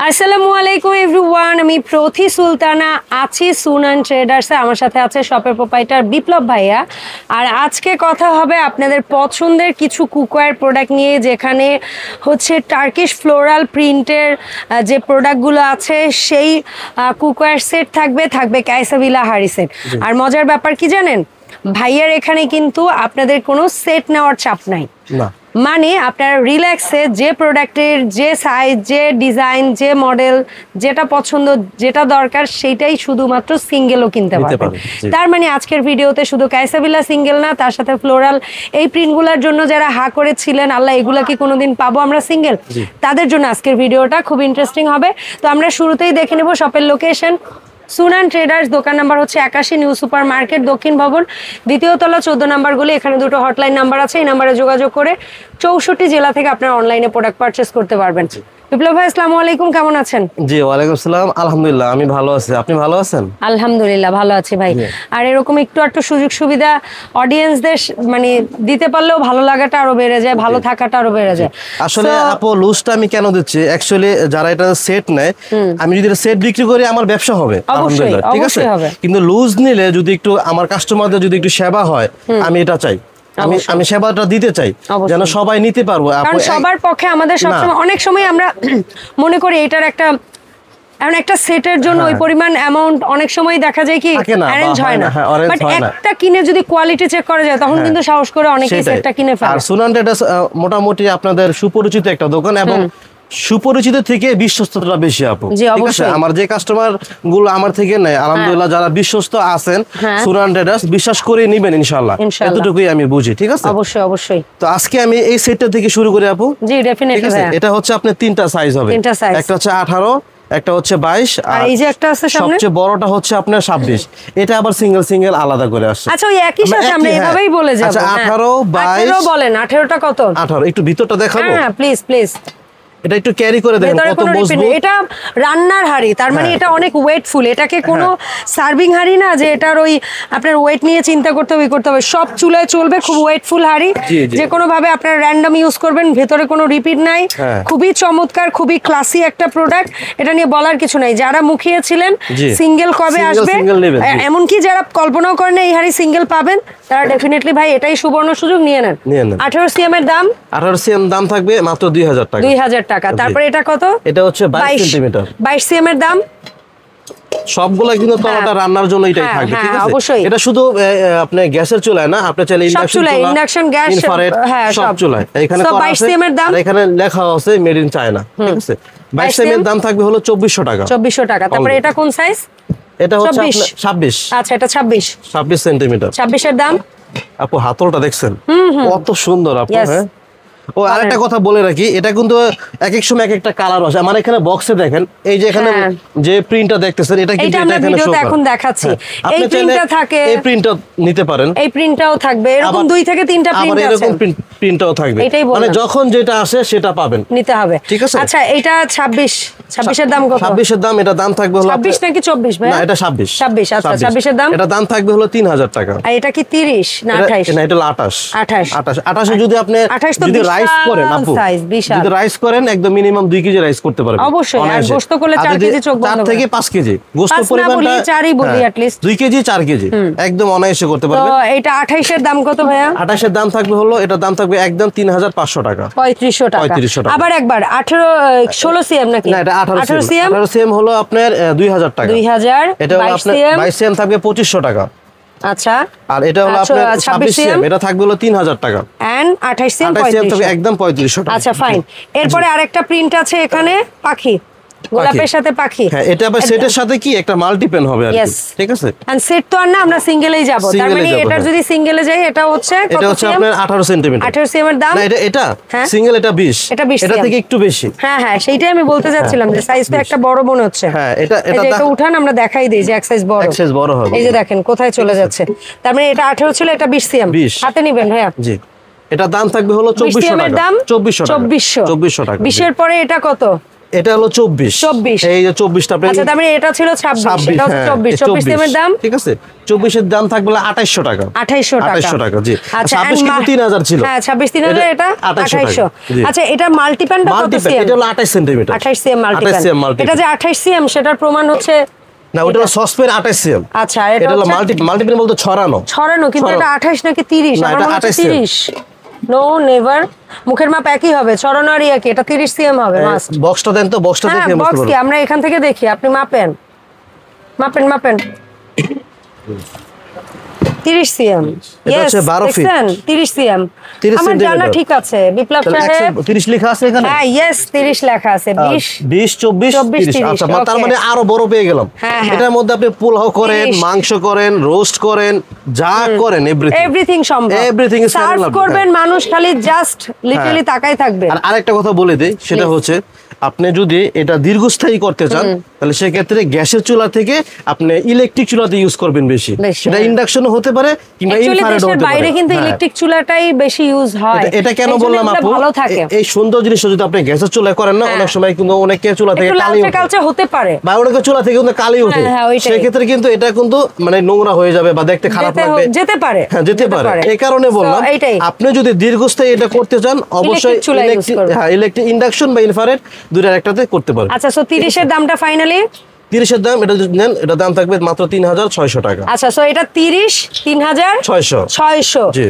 আসসালামু আলাইকুম এভরিওয়ান, আমি প্রথি সুলতানা আছি সুনান ট্রেডার্সে। আমার সাথে আছে শপের প্রোপাইটার বিপ্লব ভাইয়া। আর আজকে কথা হবে আপনাদের পছন্দের কিছু কুকওয়্যার প্রোডাক্ট নিয়ে, যেখানে হচ্ছে টার্কিশ ফ্লোরাল প্রিন্টের যে প্রোডাক্টগুলো আছে সেই কুকওয়্যার সেট থাকবে কাইসাভিলা হাড়ি সেট। আর মজার ব্যাপার কি জানেন, ভাইয়ার এখানে কিন্তু আপনাদের কোনো সেট নেওয়ার চাপ নাই, মানে আপনারা রিল্যাক্সে যে প্রোডাক্টের যে সাইজ, যে ডিজাইন, যে মডেল, যেটা পছন্দ, যেটা দরকার সেইটাই শুধুমাত্র সিঙ্গেলও কিনতে পারবেন। তার মানে আজকের ভিডিওতে শুধু কাইসাভিলা সিঙ্গেল না, তার সাথে ফ্লোরাল এই প্রিন্টগুলোর জন্য যারা হা করেছিলেন আল্লাহ এগুলা কি কোনোদিন পাবো আমরা সিঙ্গেল, তাদের জন্য আজকের ভিডিওটা খুব ইন্টারেস্টিং হবে। তো আমরা শুরুতেই দেখে নেব শপের লোকেশন। সুনান ট্রেডার্স, দোকান নাম্বার হচ্ছে 81, নিউ সুপার মার্কেট, দক্ষিণ ভবন, দ্বিতীয় তলা, 14 নাম্বারগুলি। এখানে দুটো হটলাইন নাম্বার আছে, এই নাম্বারে যোগাযোগ করে 64 জেলা থেকে আপনারা অনলাইনে প্রোডাক্ট পারচেস করতে পারবেন। বিপ্লব ভাই আসসালামু আলাইকুম, কেমন আছেন? জি ওয়ালাইকুম আসসালাম, আলহামদুলিল্লাহ আমি ভালো আছি, আপনি ভালো আছেন? আলহামদুলিল্লাহ ভালো আছি ভাই। আর এরকম একটু সুযোগ সুবিধা অডিয়েন্সদের মানে দিতে পারলেও ভালো লাগাটা আরো বেড়ে যায়, ভালো থাকাটা আরো বেড়ে যায়। আসলে আপু লুজটা আমি কেন দিচ্ছি, অ্যাকচুয়ালি যারা এটা সেট নেয়, আমি যদি সেট বিক্রি করি আমার ব্যবসা হবে আলহামদুলিল্লাহ, ঠিক আছে, কিন্তু লুজ নিলে যদি একটু আমার কাস্টমারদের যদি একটু সেবা হয়, আমি এটা চাই, আমি সেবাটা দিতে চাই যেন সবাই নিতে পারবো। কারণ সবার পক্ষে আমাদের সবসময় অনেক সময় আমরা মনে করি এটার একটা সেটের জন্য ওই পরিমাণ অ্যামাউন্ট অনেক সময় দেখা যায় কি অ্যারেঞ্জ হয় না, বাট একটা কিনে যদি কোয়ালিটি চেক করা যায় তখন কিন্তু সাহস করে অনেকেই সেটটা কিনে ফেলে। আর সুনান ট্রেডার্স মোটামুটি আপনাদের সুপরিচিত একটা দোকান, এবং সুপরিচিত থেকে বিশ্বস্ততা বেশি আপু, ঠিক আছে। আমার যে কাস্টমার গুলো আমার থেকে নেয় আলহামদুলিল্লাহ, যারা বিশ্বস্ত আছেন সুনান ট্রেডার্স, বিশ্বাস করে নেবেন ইনশাআল্লাহ, এতটুকুই আমি বুঝি, ঠিক আছে। অবশ্যই। তো আজকে আমি এই সেটটা থেকে শুরু করি আপু। জি ডেফিনেটলি। এটা হচ্ছে আপনার তিনটা সাইজ হবে, একটা হচ্ছে 18, একটা হচ্ছে 22, আর এই যে একটা আছে সামনে সবচেয়ে বড়টা হচ্ছে আপনার 26। এটা আবার সিঙ্গেল আলাদা করে আসছে। আচ্ছা ওই একই সাথে আমরা এভাবেই বলে যাব। আচ্ছা 18, 22 বলেন। 18টা কত? 18 একটু ভিতরটা দেখাবো। হ্যাঁ প্লিজ। এটা একটু ক্যারি করে দেখেন কত মজবুত। এটা রান্নার হাঁড়ি, তার মানে এটা অনেক ওয়েটফুল। এটাকে কোনো সার্ভিং হাঁড়ি না যে এটার ওই আপনার ওয়েট নিয়ে চিন্তা করতে হবে, সব চুলায় চলবে, খুব ওয়েটফুল হাঁড়ি, যে কোনো ভাবে আপনার র্যান্ডম ইউজ করবেন, ভেতরে কোনো রিপিট নাই, খুবই চমৎকার, খুবই ক্লাসি একটা প্রোডাক্ট। এটা নিয়ে বলার কিছু নাই। যারা মুখিয়েছিলেন সিঙ্গেল কবে আসবে, এমনকি যারা কল্পনাও করেন এই হাঁড়ি সিঙ্গেল পাবেন, তারা ডেফিনেটলি ভাই এটাই সুবর্ণ সুযোগ, নিয়ে নেন। 18 সিএম এর দাম, 18 সিএম দাম থাকবে মাত্র 2000 টাকা। 2000 টাকা। তারপরে এটা কত? এটা হচ্ছে 22 সেন্টিমিটার, 22 সিএম এর দাম। সবগুলা কিন্তু তলাটা রান্নার জন্য এটাই থাকবে, ঠিক আছে। অবশ্যই এটা শুধু আপনি গ্যাসের চুলায় না, আপনি চাইলে ইন্ডাকশন গ্যাস, ইনফ্রারেড সব চুলায় এখানে করা আছে। আর এখানে লেখা আছে মেড ইন চায়না, ঠিক আছে। 22 সিএম এর দাম থাকবে হলো 2400 টাকা। 2400 টাকা। তারপরে এটা কোন সাইজ? এটা হচ্ছে 26। আচ্ছা এটা 26 সেন্টিমিটার। 26 এর দাম। আপু হাতলটা দেখছেন কত সুন্দর আপু। হ্যাঁ ও আরেকটা কথা বলে রাখি, এটা কিন্তু এক এক সময় এক একটা কালার আসে। আমার এখানে বক্সে দেখেন, এই যে এখানে যে প্রিন্টটা দেখতেছেন, এটা কিন্তু এটা এখানে শো করে, এখন দেখাচ্ছি। এই প্রিন্টটা থাকে, এই প্রিন্টটা নিতে পারেন, এই প্রিন্টটাও থাকবে, এরকম 2 থেকে 3টা প্রিন্ট আছে, এরকম প্রিন্টটাও থাকবে, মানে যখন যেটা আসে সেটা পাবেন, নিতে হবে, ঠিক আছে। আচ্ছা এটা 26 এর দাম কত? 26 এর দাম, এটা দাম থাকবে হলো 26 নাকি 24 ভাই? না এটা 26। আচ্ছা 26 এর দাম, এটা দাম থাকবে হলো 3000 টাকা। আর এটা কি 30 না 28? না এটা হলো 28 এ যদি আপনি যদি রাইস করেন আপু, যদি রাইস করেন একদম মিনিমাম 2 কেজি রাইস করতে পারবেন অবশ্যই। আর গোশত করলে 4 কেজি চোখ বন্ধ, 4 থেকে 5 কেজি গোশত পরিমাণটা 4ই বলি এট লিস্ট 2 কেজি 4 কেজি একদম অনায়াসে করতে পারবেন। তো এটা 28 এর দাম কত ভাইয়া? 28 এর দাম থাকবে হলো, এটা দাম থাকবে একদম 3500 টাকা, 3500 টাকা। আবার একবার 16 সিএম নাকি? না এটা 18 সিএম। 18 সিএম হলো আপনার 2000 টাকা। 2000। এটা হলো আপনার 22 সিএম থাকবে 2500 টাকা। আচ্ছা আর এটা হলো আপনার 26 সিএম, এটা থাকবে হলো 3000 টাকা। এন্ড 28 সিএম থাকবে একদম 3500 টাকা। আচ্ছা ফাইন। এরপরে আরেকটা প্রিন্ট আছে এখানে, পাখি, গোলাপের সাথে পাখি। হ্যাঁ এটা আবার সেটের সাথে কি একটা মাল্টিপেন হবে আর কি, ঠিক আছে। এন্ড সেট তো আর না, আমরা সিঙ্গেলেই যাব, তার মানে এটা যদি সিঙ্গেলে যাই এটা হচ্ছে কত? এটা হচ্ছে আপনার 18 সেন্টিমিটার। 18 সিএম এর দাম। না এটা সিঙ্গেল, এটা 20, এটা থেকে একটু বেশি। হ্যাঁ সেইটাই আমি বলতে যাচ্ছিলাম যে সাইজ তো একটা বড় মনে হচ্ছে। হ্যাঁ এটা উঠান, আমরা দেখাই দেই যে এক সাইজ বড় হবে। এই যে দেখেন কোথায় চলে যাচ্ছে, তার মানে এটা 18 ছিল, এটা 20 সিএম। হাতে নেবেন ভাইয়া। জি এটা দাম থাকবে হলো 2400 টাকা। 2400 টাকা। 20 এর পরে এটা কত? এটা হলো 24 এই যে 24টা আপনি আচ্ছা তার মানে এটা ছিল 26 এটা হচ্ছে 24 সিএম এর দাম ঠিক আছে 24 এর দাম থাকবে 2800 টাকা 2800 টাকা জি আচ্ছা 26 কিন্তু 3000 ছিল হ্যাঁ 26 3000 এটা 2800 আচ্ছা এটা মাল্টিপ্যানটা কত সিএম এটা হলো 28 সেমি 28 সিএম মাল্টিপ্যান এটা যে 28 সিএম সেটার প্রমাণ হচ্ছে না ওটা সসপেন 28 সিএম আচ্ছা এটা হলো মাল্টিপ্যান বলতে ছড়ানো কিন্তু এটা 28 নাকি 30 আমার মনে হচ্ছে 30 নো নেভার মুখের মাপ একই হবে ছড়ানো আর কি এটা 30 সিএম হবে মাস্ট বক্সটা দেন তো বক্সটা দেখে বুঝতে পারবেন আমরা এখান থেকে দেখি আপনি মাপেন 30 সিএম এটা হচ্ছে 12 ফিট 30 সিএম আমার জানা ঠিক আছে বিপ্লব সাহেব 30 লেখা আছে এখানে হ্যাঁ यस 30 লেখা আছে 20 24 30 আচ্ছা তার মানে আরো বড় পেয়ে গেলাম এটার মধ্যে আপনি পোলাও করেন মাংস করেন রোস্ট করেন যা করেন এভরিথিং সম্ভব এভরিথিং সার্ভ করবেন মানুষ খালি জাস্ট লিটারালি তাকাই থাকবে আর আরেকটা কথা বলে দেই সেটা হচ্ছে আপনি যদি এটা দীর্ঘস্থায়ী করতে চান তাহলে সেক্ষেত্রে গ্যাসের চুলা থেকে আপনি ইলেকট্রিক চুলাতে ইউজ করবেন বেশি সেটা ইন্ডাকশনও হতে পারে কিংবা ইনফ্রারেড হতে পারে বাইরে কিন্তু ইলেকট্রিক চুলাটাই বেশি ইউজ হয় এটা কেন বললাম আপু এই সুন্দর জিনিসটা যদি আপনি গ্যাসের চুলায় করেন না অনেক সময় কিন্তু অনেকে চুলা থেকে কালি হতে পারে বা অনেকে চুলা থেকে কিন্তু কালি ওঠে সেই ক্ষেত্রে কিন্তু এটা কিন্তু মানে নোংরা হয়ে যাবে বা দেখতে খারাপ লাগবে যেতে পারে হ্যাঁ যেতে পারে এই কারণে বললাম আপনি যদি দীর্ঘস্থায়ী এটা করতে চান অবশ্যই ইলেকট্রিক ইন্ডাকশন বা ইনফ্রারেড দুইটার একটাতে করতে পারেন আচ্ছা সো 30 এর দামটা ফাইনালি 30 এর দাম এটা যদি নেন এটা দাম থাকবে মাত্র 3600 টাকা আচ্ছা সো এটা 30 3600 জি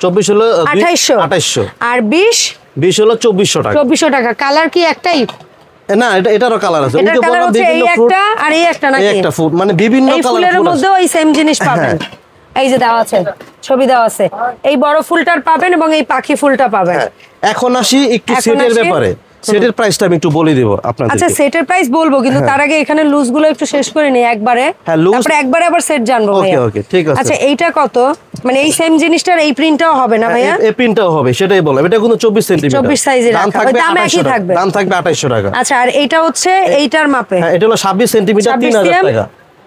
24 হলো 2800 আর 20 হলো 2400 টাকা কালার কি একটাই না এটারও কালার আছে এটার কালার হচ্ছে এই একটা আর এই একটা নাকি একটা ফুল মানে বিভিন্ন কালার ফুলের মধ্যে ওই সেম জিনিস পাবেন এই যে দেওয়া আছে ছবি দেওয়া আছে এই বড় ফুলটার পাবেন এবং এই পাখি ফুলটা পাবেন এখন আসি একটু সেটের ব্যাপারে সেটের প্রাইসটা আমি একটু বলে দেব আপনাদের আচ্ছা সেটের প্রাইস বলবো কিন্তু তার আগে এখানে লুজ গুলো একটু শেষ করে নিই একবারে তারপরে একবারে আবার সেট জানবো ভাইয়া ওকে ঠিক আছে আচ্ছা এইটা কত মানে এই সেম জিনিসটার এই প্রিন্টটাও হবে না ভাইয়া এই প্রিন্টটাও হবে সেটাই বললাম এটা কিন্তু 24 সেমি 24 সাইজের দাম থাকবে দাম একই থাকবে দাম থাকবে 2800 টাকা আচ্ছা আর এইটা হচ্ছে এইটার মাপে হ্যাঁ এটা হলো 26 সেমি 3000 টাকা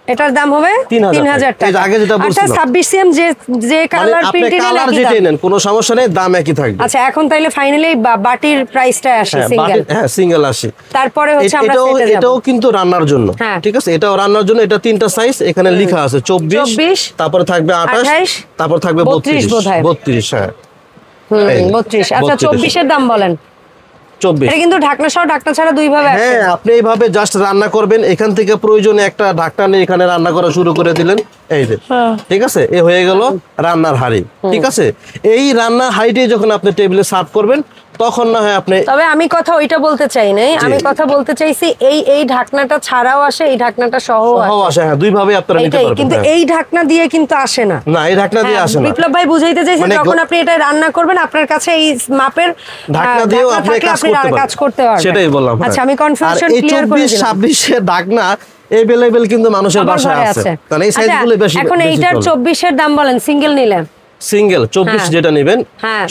এটার দাম হবে 3000 টাকা আগে যেটা বলছিলাম আচ্ছা 26 সিএম যে কালার প্রিন্টেড কালার যেটা নেন কোনো সমস্যা নেই দাম একই থাকবে আচ্ছা এখন তাইলে ফাইনালি বাটির প্রাইসটা আসে সিঙ্গেল হ্যাঁ সিঙ্গেল আসে তারপরে হচ্ছে আমরা এটাও কিন্তু রান্নার জন্য ঠিক আছে এটাও রান্নার জন্য এটা তিনটা সাইজ এখানে লেখা আছে 24 তারপরে থাকবে 28 তারপর থাকবে 32 হ্যাঁ 32 আচ্ছা 24 এর দাম বলেন 24 এটা কিন্তু ঢাকনা সহ ঢাকনা ছাড়া দুইভাবে আছে হ্যাঁ আপনি এইভাবে জাস্ট রান্না করবেন এখান থেকে প্রয়োজনে একটা ঢাকনা নিয়ে এখানে রান্না করা শুরু করে দিলেন এই যে ঠিক আছে এ হয়ে গেল রান্নার হাঁড়ি ঠিক আছে এই রান্নার হাঁড়িটি যখন আপনি টেবিলে সার্ভ করবেন তখন না হয় আপনি তবে আমি কথা ওইটা বলতে চাই নাই আমি কথা বলতে চাইছি এই ঢাকনাটা ছাড়াও আসে এই ঢাকনাটা সহ আসে হ্যাঁ দুই ভাবে আপনারা নিতে পারবেন কিন্তু এই ঢাকনা দিয়ে কিন্তু আসে না না এই ঢাকনা দিয়ে আসে না বিপ্লব ভাই বুঝাইতে চাইছেন যখন আপনি এটা রান্না করবেন আপনার কাছে এই মাপের ঢাকনা দিয়েও আপনি কাজ করতে পারবেন সেটাই বললাম আচ্ছা আমি কনফিউশন ক্লিয়ার করে দিলাম 26 এর ঢাকনা अवेलेबल কিন্তু মানুষের বাসায় আছে তাহলে এই সাইজগুলো বেশি এখন এইটার 24 এর দাম বলেন সিঙ্গেল নিলে সিঙ্গেল 24 যেটা নেবেন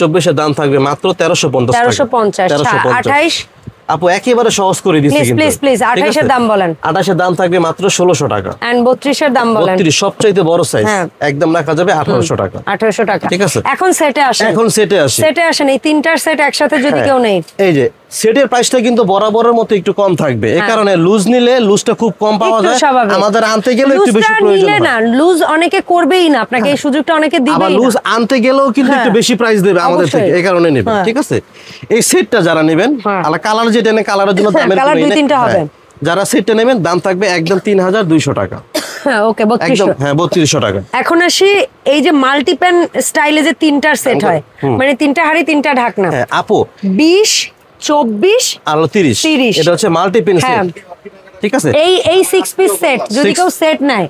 24 এর দাম থাকবে মাত্র 1350 টাকা 1350 আপু একেবারে সহজ করে দিছি কিন্তু প্লিজ 28 এর দাম বলেন 28 এর দাম থাকবে মাত্র 1600 টাকা এন্ড 32 এর দাম বলেন 32 সবচেয়ে বড় সাইজ একদম রাখা যাবে 1800 টাকা 1800 টাকা ঠিক আছে এখন সেটে আসেন এই তিনটার সেট একসাথে যদি কেউ নেই এই যে সেটের প্রাইসটা কিন্তু বরাবরের মতো একটু কম থাকবে এই কারণে লুজ নিলে লুজটা খুব কম পাওয়া যায় আমাদের আনতে গেলে একটু বেশি প্রয়োজন হয় না লুজ অনেকে করবেই না আপনাকে এই সুযোগটা অনেকে দিবেই না আবার লুজ আনতে গেলেও কিন্তু একটু বেশি প্রাইস দেবে আমাদের থেকে এই কারণে নেবেন ঠিক আছে এই সেটটা যারা নেবেন আলা কালার যেটা নেন কালারের জন্য দামের কালার দুই তিনটা হবে যারা সেটটা নেবেন দাম থাকবে একদম 3200 টাকা ওকে 3200 হ্যাঁ 3200 টাকা এখন আসি এই যে মাল্টিপ্যান স্টাইলে যে তিনটার সেট হয় মানে তিনটা হাড়ি তিনটা ঢাকনা হ্যাঁ আপু 20 24 আর 30 এটা হচ্ছে মাল্টিপ্যান সেট ঠিক আছে এই 6 পিস সেট যদি কেউ সেট নেয়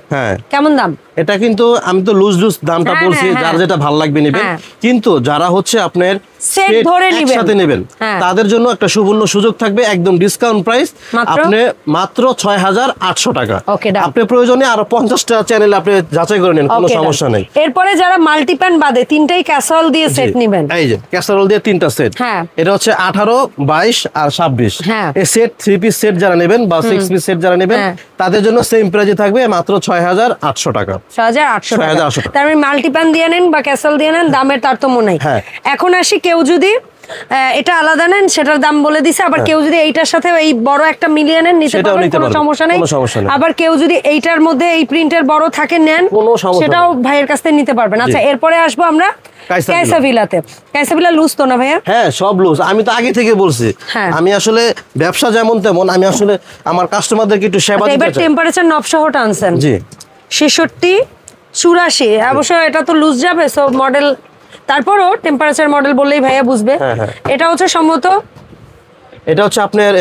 কেমন দাম এটা কিন্তু আমি তো লুজ দামটা বলছি যার যেটা ভালো লাগবে নেবেন কিন্তু যারা হচ্ছে আপনার সেট ধরে একসাথে নেবেন তাদের জন্য একটা সুবর্ণ সুযোগ থাকবে একদম ডিসকাউন্ট প্রাইস আপনি মাত্র 6800 টাকা আপনি প্রয়োজনে আরো 50টা চ্যানেল আপনি যাচাই করে নেন কোনো সমস্যা নেই এরপরে যারা মাল্টিপ্যান বাদে তিনটাই ক্যাসারোল দিয়ে সেট নেবেন এই যে ক্যাসারোল দিয়ে তিনটা সেট এটা হচ্ছে 18 22 আর 26 এই সেট 3 পিস সেট যারা নেবেন বা 6 পিস সেট যারা নেবেন তাদের জন্য সেম প্রাইসে থাকবে মাত্র 6800 টাকা 6,800 টাকা। তার মানে মাল্টিপ্যান দিয়ে নেন বা ক্যাসেল দিয়ে নেন, দামের তারতম্য নাই। এখন আসি, কেউ যদি এটা আলাদা নেন সেটার দাম বলে দিছে, আবার কেউ যদি এইটার সাথে এই বড় একটা মিলিয়ে নেন নিতে পারবেন, কোনো সমস্যা নেই। আবার কেউ যদি এইটার মধ্যে এই প্রিন্টের বড় থাকে নেন, সেটাও ভাইয়ের কাছ থেকে নিতে পারবেন। আচ্ছা, এরপরে আসবো আমরা কাইসাভিলাতে। কাইসাভিলা লুজ তো না ভাইয়া? হ্যাঁ, সব লুজ। আমি তো আগে থেকে বলছি, আমি আসলে ব্যবসা যেমন তেমন, আমি আসলে আমার কাস্টমারদেরকে একটু সেবা দিতে চাই। এবার টেম্পারেচার নব সহটা আনছেন। জি, 66 84। অবশ্য এটা তো লুজ যাবে, সো মডেল, তারপরও টেম্পারেচার মডেল বললেই ভাইয়া বুঝবে। এটা হচ্ছে সম্ভবত, এটা হচ্ছে আপনার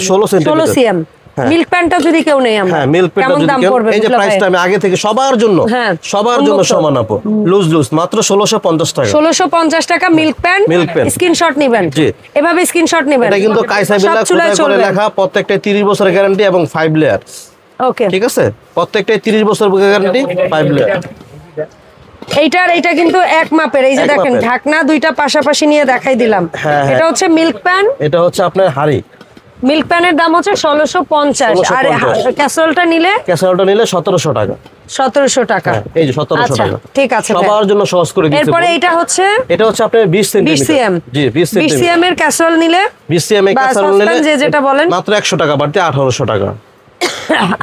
16 সিএম। মিল্ক প্যান্টটা যদি কেউ নেই আমরা, হ্যাঁ, মিল্ক প্যান্টটা যদি কেউ, এই যে প্রাইসটা আমি আগে থেকে সবার জন্য সমান আপু, লুজ মাত্র 1650 টাকা। 1650 টাকা মিল্ক প্যান্ট। স্ক্রিনশট নেবেন, এভাবে স্ক্রিনশট নেবেন। এটা কিন্তু কাইসাভিলা কোথায় করে লেখা, প্রত্যেকটা 30 বছরের গ্যারান্টি এবং 5 লেয়ার। ওকে, ঠিক আছে, প্রত্যেকটাই 30 বছর গ্যারান্টি, 5 লেয়ার। এইটা কিন্তু এক মাপের। এই যে দেখেন, ঢাকনা দুইটা পাশাপাশি নিয়ে দেখাই দিলাম। এটা হচ্ছে মিল্ক প্যান, এটা হচ্ছে আপনার হাড়ি। মিল্ক প্যানের দাম হচ্ছে 1650, আর ক্যাসেরোলটা নিলে 1700 টাকা। 1700 টাকা, এই যে 1700 টাকা। ঠিক আছে, সবার জন্য সহজ করে দিয়েছি। এরপরে এটা হচ্ছে আপনার 20 সেম। জি, 20 সেম এর ক্যাসেরোল নিলে, 20 সেম এর ক্যাসেরোল নিলে যেটা বলেন মাত্র 100 টাকা বাড়তি 1800 টাকা।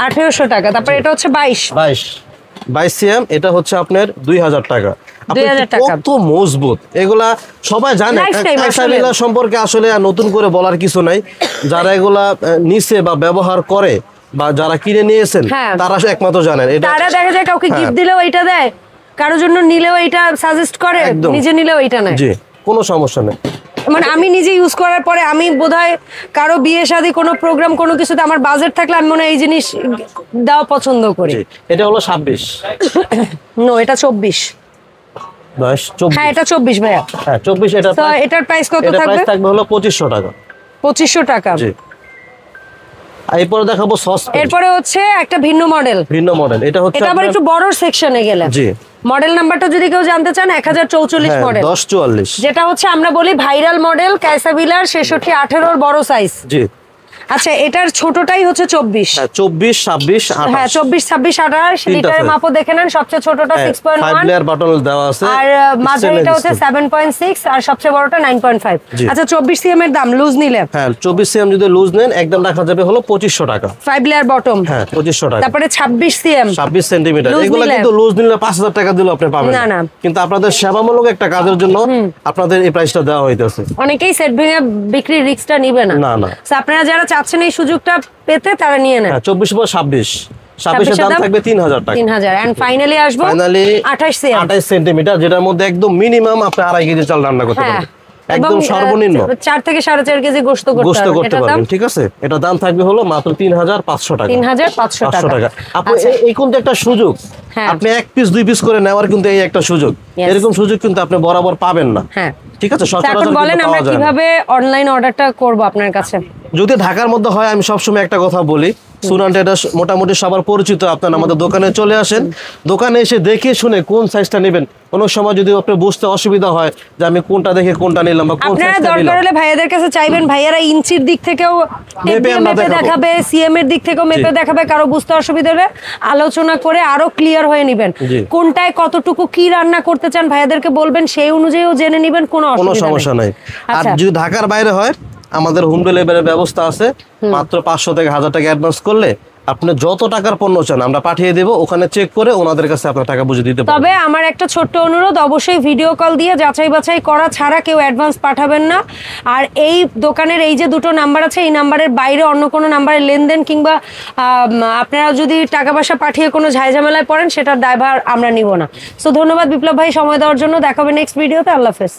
1800 টাকা। তারপর এটা হচ্ছে 22 সিএম, এটা হচ্ছে আপনার 2000 টাকা। কত মজবুত এগুলা, সবাই জানে। কাইসাভিলা সম্পর্কে আসলে নতুন করে বলার কিছু নাই। যারা এগুলা নিছে বা ব্যবহার করে বা যারা কিনে নিয়েছেন, তারা একমাত্র জানেন। তারা দেখা যায় কাউকে গিফট দিলেও এইটা দেয়, কারোর জন্য নিলেও এইটা সাজেস্ট করে, নিজে নিলেও এইটা নেয়। জি, কোনো সমস্যা নেই। মানে আমি নিজে ইউজ করার পরে আমি বোধহয় কারো বিয়ে শাদী, কোনো প্রোগ্রাম, কোনো কিছুতে আমার বাজেট থাকলে আমি মনে হয় এই জিনিস দেওয়া পছন্দ করি। এটা হলো 26। নো, এটা 24। হ্যাঁ, এটা 24 ভাইয়া। হ্যাঁ, 24। এটার প্রাইস কত থাকবে? প্রাইস থাকবে হলো 2500 টাকা। 2500 টাকা। জি। এরপরে দেখাবো সস। এরপরে হচ্ছে একটা ভিন্ন মডেল। এটা হচ্ছে, এটা আবার একটু বড় সেকশনে গেলে। জি। মডেল নাম্বারটা যদি কেউ জানতে চান, 1044 মডেল, 1044, যেটা হচ্ছে আমরা বলি ভাইরাল মডেল কাইসাভিলার 66 18 বড় সাইজ। জি। আচ্ছা, এটার ছোটটাই হচ্ছে 24। 24 26 28। হ্যাঁ, 24 26 28 লিটারের মাপও দেখে নেন। সবচেয়ে ছোটটা 6.1, 5 লেয়ার বাটন দেওয়া আছে, আর মাঝারিটা হচ্ছে 7.6, আর সবচেয়ে বড়টা 9.5। আচ্ছা, 24 সিএম এর দাম লুজ নিলে, হ্যাঁ 24 সিএম যদি লুজ নেন একদম রাখা যাবে হলো 2500 টাকা। 5 লেয়ার বটম, হ্যাঁ 2500 টাকা। তারপরে 26 সিএম 26 সেন্টিমিটার, এগুলো কিন্তু লুজ নিলে 5000 টাকা দিলেও আপনি পাবেন না। কিন্তু আপনাদের সেবামূলক একটা কাজের জন্য আপনাদের এই প্রাইসটা দেওয়া হইতেছে। অনেকেই সেট ভেঙে বিক্রির রিস্কটা নেবে না। না। আপনারা যারা চাচ্ছেন এই সুযোগটা পেতে, তারা নিয়ে নেন। 24 পর 26 এর দাম থাকবে 3000 টাকা। 3000। এন্ড ফাইনালি 28 সেন্টিমিটার, যেটার মধ্যে একদম মিনিমাম আপনি 2.5 কেজি চাল রান্না করতে পারবেন। একদম সর্বনিম্ন 4 থেকে 4.5 কেজি গোশত করতে পারবেন। ঠিক আছে, এটা দাম থাকবে হলো মাত্র 3500 টাকা। 3500 টাকা। আপনি এই কিন্তু একটা সুযোগ, আপনি 1 পিস 2 পিস করে নেওয়ার কিন্তু এই একটা সুযোগ। এরকম সুযোগ কিন্তু আপনি বরাবর পাবেন না। হ্যাঁ, ঠিক আছে। সচরাচর বলেন আমরা কিভাবে অনলাইন অর্ডারটা করব আপনার কাছে? যদি ঢাকার মধ্যে হয়, আমি সবসময় একটা কথা বলি, সুনান ট্রেডার্স মোটামুটি সবার পরিচিত। আপনারা আমাদের দোকানে চলে আসেন, দোকানে এসে দেখে শুনে কোন সাইজটা নেবেন। কোনো সময় যদি আপনি বুঝতে অসুবিধা হয় যে আমি কোনটা দেখে কোনটা নিলাম বা কোন সাইজটা নিলাম, দরকার হলে ভাইয়াদের কাছে চাইবেন, ভাইয়ারা ইঞ্চির দিক থেকেও মেপে দেখাবে, সিএম এর দিক থেকেও মেপে দেখাবে। কারো বুঝতে অসুবিধা হলে আলোচনা করে আরো ক্লিয়ার হয়ে নেবেন। কোনটায় কতটুকু কি রান্না করতে চান ভাইয়াদেরকে বলবেন, সেই অনুযায়ীও জেনে নেবেন, কোনো সমস্যা নাই। আর যদি ঢাকার বাইরে হয়, আমাদের হোম ডেলিভারির ব্যবস্থা আছে। মাত্র 500 থেকে 1000 টাকা অ্যাডভান্স করলে আপনি যত টাকার পণ্য চান আমরা পাঠিয়ে দেব, ওখানে চেক করে ওনাদের কাছে আপনার টাকা বুঝে দিতে পারবেন। তবে আমার একটা ছোট্ট অনুরোধ, অবশ্যই ভিডিও কল দিয়ে যাচাই বাছাই করা ছাড়া কেউ অ্যাডভান্স পাঠাবেন না। আর এই দোকানের এই যে দুটো নাম্বার আছে, এই নাম্বারের বাইরে অন্য কোনো নাম্বারে লেনদেন কিংবা আপনারা যদি টাকা পয়সা পাঠিয়ে কোনো ঝামেলায় পড়েন, সেটার দায়ভার আমরা নিব না। সো ধন্যবাদ বিপ্লব ভাই সময় দেওয়ার জন্য। দেখা হবে নেক্সট ভিডিওতে। আল্লাহ হাফেজ।